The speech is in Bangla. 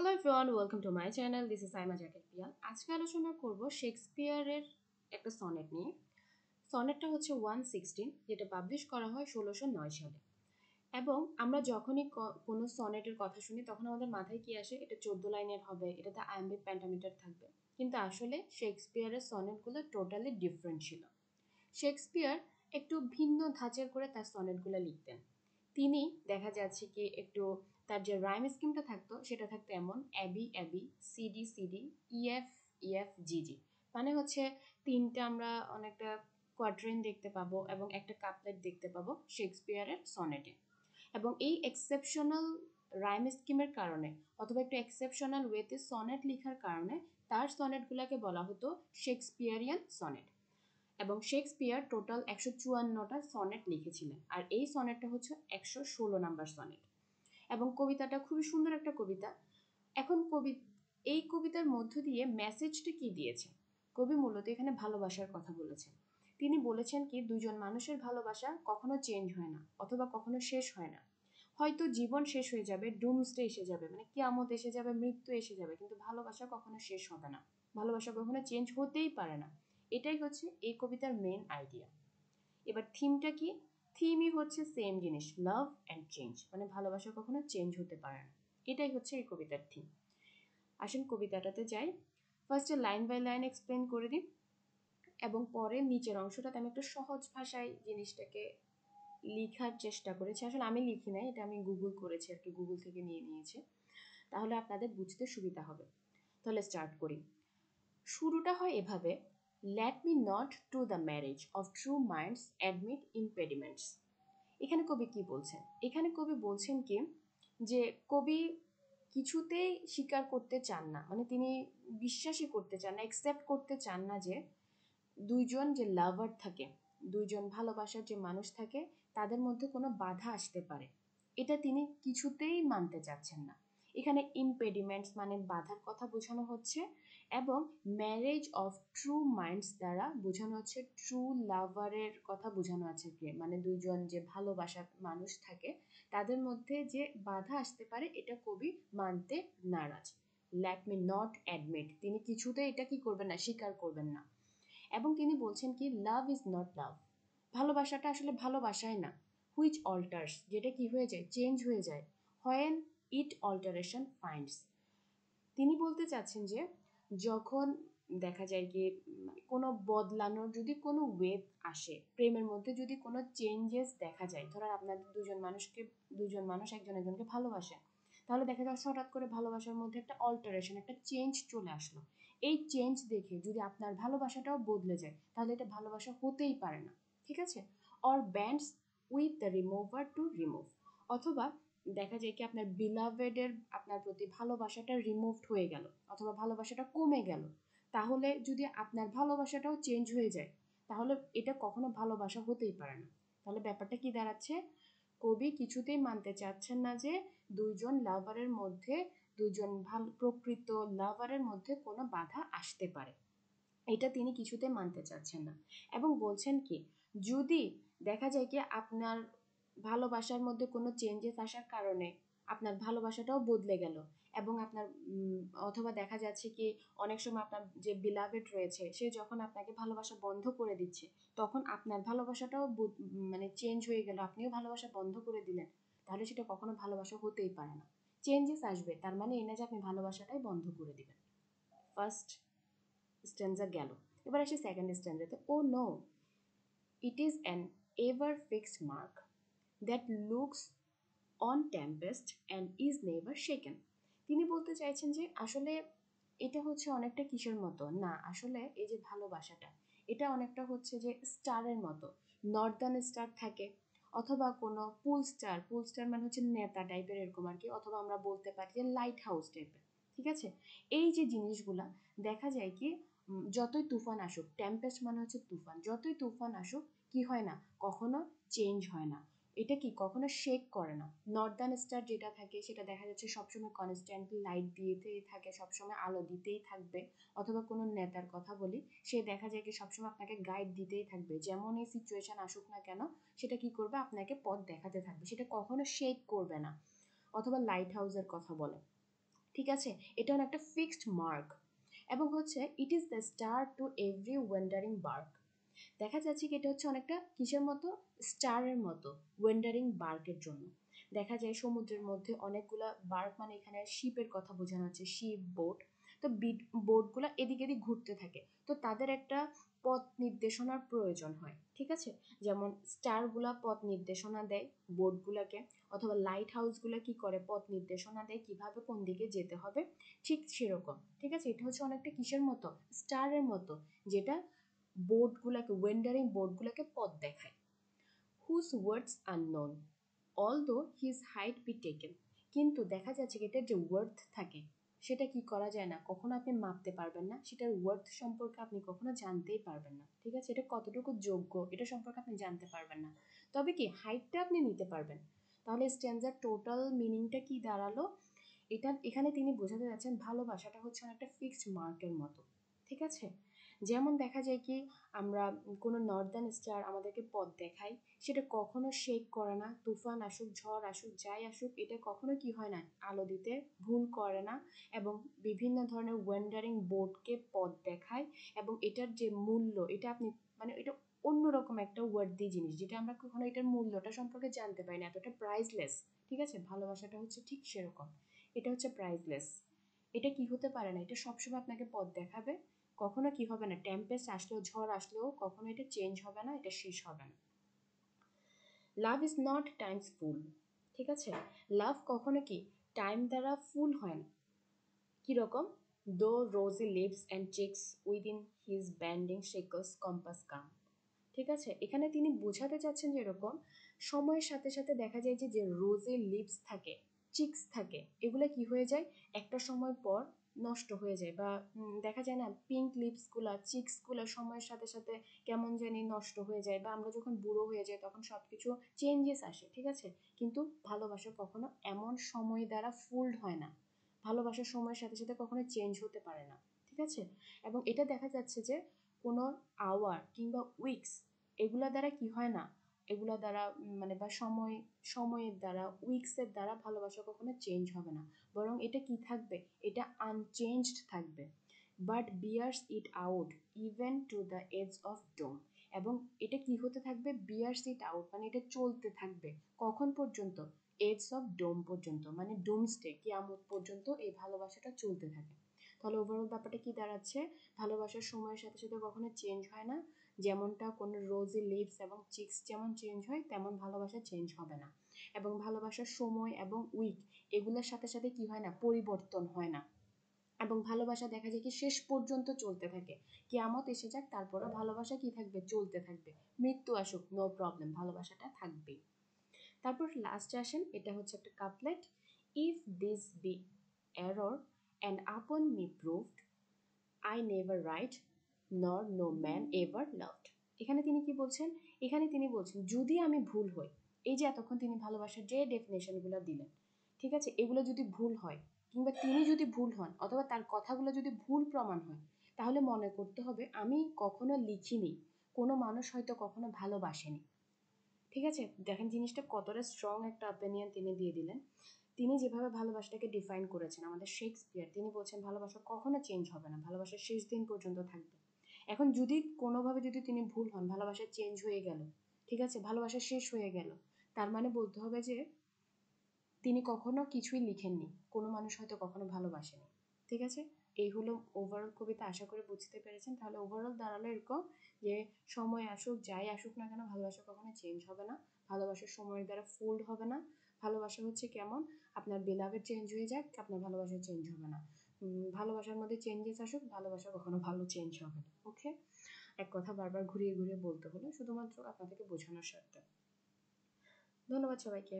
Hello everyone, welcome to my channel. This is Saima Jacket Pial. আজকে আলোচনা করব শেক্সপিয়ারের একটা সনেট নিয়ে। সনেটটা হচ্ছে 116, যেটা পাবলিশ করা হয় 1609 সালে। এবং আমরা যখনই কোনো সনেটের কথা শুনি তখন আমাদের মাথায় কি আসে, এটা 14 লাইনের হবে, এটাতে আয়াম্বিক পেন্টামিটার থাকবে। কিন্তু আসলে শেক্সপিয়ারের সনেটগুলো টোটালি ডিফারেন্ট ছিল। শেক্সপিয়ার একটু ভিন্ন ধাঁচের করে তার সনেটগুলো লিখতেন। তিনি দেখা যাচ্ছে কি একটু তার যে রাইম স্কিমটা থাকতো সেটা থাকতো এমন: A B A B, C D C D, E F E F, G G. মানে হচ্ছে তিনটা আমরা অনেকটা কোয়াট্রেন দেখতে পাবো এবং একটা কাপলেট দেখতে পাবো শেক্সপিয়ারের সনেটে। এবং এই এক্সেপশনাল রাইম স্কিমের কারণে অথবা একটু এক্সেপশনাল ওয়েতে সনেট লেখার কারণে তার সনেটগুলোকে বলা হতো শেক্সপিয়ারিয়ান সনেট। এবং শেক্সপিয়ার টোটাল 154টা সনেট লিখেছিলেন, আর এই সনেটটা হচ্ছে 116 নাম্বার সনেট। এবং কবিতাটা খুবই সুন্দর একটা কবিতা। এখন এই কবিতার মধ্য দিয়ে মেসেজটা কি দিয়েছে? কবি মূলত এখানে ভালোবাসার কথা বলেছেন। তিনি বলেছেন কি, দুজন মানুষের ভালোবাসা কখনো চেঞ্জ হয় না অথবা কখনো শেষ হয় না। হয়তো জীবন শেষ হয়ে যাবে, ডুমসডে এসে যাবে, মানে কিয়ামত এসে যাবে, মৃত্যু এসে যাবে, কিন্তু ভালোবাসা কখনো শেষ হবে না, ভালোবাসা কখনো চেঞ্জ হতেই পারে না। এটাই হচ্ছে এই কবিতার মেইন আইডিয়া। এবার থিমটা কি? থিমই হচ্ছে সেম জিনিস, লাভ অ্যান্ড চেঞ্জ, মানে ভালোবাসা কখনো চেঞ্জ হতে পারে না। এটাই হচ্ছে এই কবিতার থিম। আসেন কবিতাটাতে যাই। ফার্স্টে লাইন বাই লাইন এক্সপ্লেন করে দিই এবং পরে নিচের অংশটাতে আমি একটু সহজ ভাষায় জিনিসটাকে লেখার চেষ্টা করেছি। আসলে আমি লিখি নাই, এটা আমি গুগল করেছি আর কি, গুগল থেকে নিয়ে নিয়েছি, তাহলে আপনাদের বুঝতে সুবিধা হবে। তাহলে স্টার্ট করি। শুরুটা হয় এভাবে: let me not to the marriage of true minds admit impediments. এখানে কবি কি বলছেন? এখানে কবি বলছেন কি, যে কবি কিছুতেই স্বীকার করতে চান না, মানে তিনি বিশ্বাসই করতে চান না, অ্যাকসেপ্ট করতে চান না যে দুইজন যে লাভার থাকে, দুইজন ভালোবাসার যে মানুষ থাকে, তাদের মধ্যে কোনো বাধা আসতে পারে, এটা তিনি কিছুতেই মানতে চাচ্ছেন না। এখানে ইম্পেডিমেন্টস মানে বাধার কথা বোঝানো হচ্ছে, এবং ম্যারেজ অফ ট্রু মাইন্ডস দ্বারা বোঝানো হচ্ছে ট্রু লাভারের কথা বোঝানো আছে কি, মানে দুইজন যে ভালোবাসার মানুষ থাকে তাদের মধ্যে যে বাধা আসতে পারে এটা কবি মানতে নারাজ। লেট মি নট অ্যাডমিট, তিনি কিছুতেই এটা কি করবেন না, স্বীকার করবেন না। এবং তিনি বলছেন কি, লাভ ইজ নট লাভ, ভালোবাসাটা আসলে ভালোবাসাই না। হুইচ অল্টার্স, যেটা কি হয়ে যায়, চেঞ্জ হয়ে যায়। হোয়েন ইট অল্টারেশন ফাইন্ডস, তিনি বলতে চাচ্ছেন যে যখন দেখা যায় কি, মানে কোনো বদলানোর যদি কোনো ওয়েভ আসে, প্রেমের মধ্যে যদি কোনো চেঞ্জেস দেখা যায়, ধরেন আপনাদের দুজন মানুষ একজন একজনকে ভালোবাসেন, তাহলে দেখা যায় হঠাৎ করে ভালোবাসার মধ্যে একটা অল্টারেশন, একটা চেঞ্জ চলে আসলো। এই চেঞ্জ দেখে যদি আপনার ভালোবাসাটাও বদলে যায়, তাহলে এটা ভালোবাসা হতেই পারে না, ঠিক আছে? Or bands with the remover to remove, অথবা দেখা যায় কি আপনার বিলাভেডের আপনার প্রতি ভালোবাসাটা রিমুভড হয়ে গেল অথবা ভালোবাসাটা কমে গেল, তাহলে যদি আপনার ভালোবাসাটাও চেঞ্জ হয়ে যায়, তাহলে এটা কখনো ভালোবাসা হতেই পারে না। তাহলে ব্যাপারটা কি দাঁড়াচ্ছে? কবি কিছুতেই মানতে চাচ্ছেন না যে দুইজন লাভারের মধ্যে, দুইজন ভালো প্রকৃত লাভারের মধ্যে কোনো বাধা আসতে পারে, এটা তিনি কিছুতে মানতে চাচ্ছেন না। এবং বলছেন কি, যদি দেখা যায় কি আপনার ভালোবাসার মধ্যে কোনো চেঞ্জেস আসার কারণে আপনার ভালোবাসাটাও বদলে গেল, এবং আপনার অথবা দেখা যাচ্ছে কি অনেক সময় আপনার যে বিলাভেড রয়েছে সে যখন আপনাকে ভালোবাসা বন্ধ করে দিচ্ছে, তখন আপনার ভালোবাসাটাও মানে চেঞ্জ হয়ে গেল, আপনিও ভালোবাসা বন্ধ করে দিলেন, তাহলে সেটা কখনো ভালোবাসা হতেই পারে না। চেঞ্জেস আসবে, তার মানে এই না যে আপনি ভালোবাসাটাই বন্ধ করে দিবেন। ফার্স্ট স্ট্যান্জা গেল। এবার আসি সেকেন্ড স্ট্যান্জাতে। O no, it is an ever fixed mark that looks on tempest and is never shaken. তিনি বলতে চাইছেন যে আসলে এটা হচ্ছে অনেকটা কিসের মতো না, আসলে এই যে ভালোবাসাটা, এটা অনেকটা হচ্ছে যে স্টারের মতো। নর্দার্ন স্টার থাকে, অথবা কোনো পুল স্টার মানে হচ্ছে নেতা টাইপের এরকম আর কি, অথবা আমরা বলতে পারি যে লাইট হাউস টাইপের, ঠিক আছে? এই যে জিনিসগুলা দেখা যায় কি, যতই তুফান আসুক, টেম্পেস্ট মানে হচ্ছে তুফান, যতই তুফান আসুক কি হয় না, কখনো চেঞ্জ হয় না, এটা কি কখনো শেক করে না। নর্দার্ন স্টার যেটা থাকে সেটা দেখা যাচ্ছে সবসময় কনস্ট্যান্টলি লাইট দিতেই থাকে, সবসময় আলো দিতেই থাকবে। অথবা কোনো নেতার কথা বলি, সে দেখা যায় কি সবসময় আপনাকে গাইড দিতেই থাকবে, যেমনই সিচুয়েশন আসুক না কেন সেটা কি করবে, আপনাকে পথ দেখাতে থাকবে, সেটা কখনো শেক করবে না। অথবা লাইট হাউসের কথা বলে, ঠিক আছে, এটা একটা ফিক্সড মার্ক। এবং হচ্ছে it is the star to every wandering bark. দেখা যাচ্ছে কি এটা হচ্ছে অনেকটা কিসের মতো, স্টারের মতো ওয়ান্ডারিং বার্কের জন্য। দেখা যায় সমুদ্রের মধ্যে অনেকগুলা বার্ক, মানে এখানে শিপের কথা বোঝানো হচ্ছে, শিপ বোট। তো বোটগুলো এদিক এদিক ঘুরতে থাকে, তো তাদের একটা পথ নির্দেশনার প্রয়োজন হয়, ঠিক আছে। যেমন স্টারগুলা পথ নির্দেশনা দেয় বোটগুলোকে, অথবা লাইট হাউসগুলো কি করে, পথ নির্দেশনা দেয় কিভাবে কোন দিকে যেতে হবে, ঠিক সেরকম। ঠিক আছে, এটা হচ্ছে অনেকটা কিসের মতো, স্টারের মতো, যেটা বোটগুলোকে, ওয়েন্ডারিং বোটগুলোকে পথ দেখায়। Whose worth's unknown although his height be taken. কিন্তু দেখা যাচ্ছে এটার যে ওয়ার্থ থাকে সেটা কি করা যায় না, কখনো আপনি মাপতে পারবেন না, সেটার ওয়ার্থ সম্পর্কে আপনি কখনো জানতেই পারবেন না। ঠিক আছে, এটা কতটুকু যোগ্য এটা সম্পর্কে আপনি জানতে পারবেন না, তবে কি হাইটটা আপনি নিতে পারবেন। তাহলে স্ট্যান্জার টোটাল মিনিংটা কি দাঁড়ালো, এটা এখানে তিনি বোঝাতে যাচ্ছেন ভালোবাসাটা হচ্ছে অনেকটা ফিক্সড মার্কের মতো। ঠিক আছে, যেমন দেখা যায় কি আমরা কোনো নর্দার্ন স্টার আমাদেরকে পথ দেখায়, সেটা কখনো শেক করে না, তুফান আসুক ঝড় আসুক যাই আসুক এটা কখনো কি হয় না, আলো দিতে ভুল করে না, এবং বিভিন্ন ধরনের ওয়ান্ডারিং বোটকে পথ দেখায়। এবং এটার যে মূল্য এটা আপনি, মানে এটা অন্যরকম একটা ওয়ার্দি জিনিস, যেটা আমরা কখনো এটার মূল্যটা সম্পর্কে জানতে পারি না, এতটা প্রাইসলেস। ঠিক আছে, ভালোবাসাটা হচ্ছে ঠিক সেরকম, এটা হচ্ছে প্রাইসলেস। এটা কি হতে পারে না, এটা সবসময় আপনাকে পথ দেখাবে, কখনো কি হবে না, টেম্পেস্ট আসলেও ঝড় আসলেও কখনো এটা চেঞ্জ হবে না, এটা শেষ হবে না। লাভ ইজ নট টাইমস ফুল। ঠিক আছে, লাভ কখনো কি টাইম দ্বারা ফুল হয় না। কিরকম, though rosy lips and cheeks within his bending sickle's compass come. ঠিক আছে, এখানে তিনি বোঝাতে চাচ্ছেন যে এরকম সময়ের সাথে সাথে দেখা যায় যে যে রোজে লিপস থাকে, চিক্স থাকে, এগুলো কি হয়ে যায় একটা সময় পর নষ্ট হয়ে যায়, বা দেখা যায় না পিঙ্ক লিপসগুলা চিক্সগুলা সময়ের সাথে সাথে কেমন জানি নষ্ট হয়ে যায়, বা আমরা যখন বুড়ো হয়ে যাই তখন সব কিছু চেঞ্জেস আসে। ঠিক আছে, কিন্তু ভালোবাসা কখনো এমন সময় দ্বারা ফুলড হয় না, ভালোবাসার সময়ের সাথে সাথে কখনো চেঞ্জ হতে পারে না। ঠিক আছে, এবং এটা দেখা যাচ্ছে যে কোনো আওয়ার কিংবা উইকস এগুলা দ্বারা কি হয় না, এগুলা দ্বারা মানে বা সময়ের দ্বারা উইকসের দ্বারা ভালোবাসা কখনো চেঞ্জ হবে না, বরং এটা কি থাকবে, এটা আনচেঞ্জড থাকবে। But bears it out even to the edge of doom. এবং এটা কি হতে থাকবে, বিয়ার্স ইট আউট মানে এটা চলতে থাকবে কখন পর্যন্ত, এজ অফ ডোম পর্যন্ত, মানে ডোমসডে কিয়ামত পর্যন্ত এই ভালোবাসাটা চলতে থাকে। তাহলে ওভারঅল ব্যাপারটা কি দাঁড়াচ্ছে, ভালোবাসার সময়ের সাথে সাথে কখনো চেঞ্জ হয় না, যেমনটা কোনো রোজি লিপস এবং চিক্স যেমন চেঞ্জ হয় তেমন ভালোবাসা চেঞ্জ হবে না। এবং ভালোবাসার সময় এবং উইক এগুলোর সাথে সাথে কি হয় না, পরিবর্তন হয় না। এবং ভালোবাসা দেখা যায় কি শেষ পর্যন্ত চলতে থাকে, কিয়ামত এসে যাক তারপরে ভালোবাসা কি থাকবে, চলতে থাকবে, মৃত্যু আসুক নো প্রবলেম, ভালোবাসাটা থাকবেই। তারপর লাস্টে আসেন, এটা হচ্ছে একটা couplet. If this be error and upon me proved I never writ nor no man ever loved. এখানে তিনি কি বলছেন, এখানে তিনি বলছেন যদি আমি ভুল হই, এই যে এতক্ষণ তিনি ভালোবাসার যে ডেফিনেশনগুলো দিলেন, ঠিক আছে, এগুলো যদি ভুল হয় কিংবা তিনি যদি ভুল হন অথবা তার কথাগুলো যদি ভুল প্রমাণ হয়, তাহলে মনে করতে হবে আমি কখনো লিখিনি, কোনো মানুষ হয়তো কখনো ভালোবাসেনি। ঠিক আছে, দেখেন জিনিসটা কতটা স্ট্রং একটা অপিনিয়ন তিনি দিয়ে দিলেন। তিনি যেভাবে ভালোবাসাটাকে ডিফাইন করেছেন, আমাদের শেক্সপিয়ার, তিনি বলছেন ভালোবাসা কখনো চেঞ্জ হবে না, ভালোবাসা শেষ দিন পর্যন্ত থাকবে। এখন যদি কোনোভাবে যদি তিনি ভুল হন, ভালোবাসা চেঞ্জ হয়ে গেল, ঠিক আছে, ভালোবাসা শেষ হয়ে গেল, তার মানে বলতে হবে যে তিনি কখনো কিছুই লিখেননি, কোনো মানুষ হয়তো কখনো ভালোবাসেনি। ঠিক আছে, এই হলো ওভারঅল কবিতা, আশা করি বুঝতে পেরেছেন। তাহলে ওভারঅল দাঁড়ালো এরকম যে সময় আসুক যাই আসুক না কেন ভালোবাসা কখনো চেঞ্জ হবে না, ভালোবাসার সময়ের দ্বারা ফুলড হবে না। ভালোবাসা হচ্ছে কেমন, আপনার বেলাভের চেঞ্জ হয়ে যাক, আপনার ভালোবাসা চেঞ্জ হবে না। ভালোবাসার মধ্যে চেঞ্জেস আসুক, ভালোবাসা কখনো ভালো চেঞ্জ হবে না। ওকে, এক কথা বারবার ঘুরিয়ে ঘুরিয়ে বলতে হলো শুধুমাত্র আপনাদেরকে বোঝানোর স্বার্থে। ধন্যবাদ সবাইকে।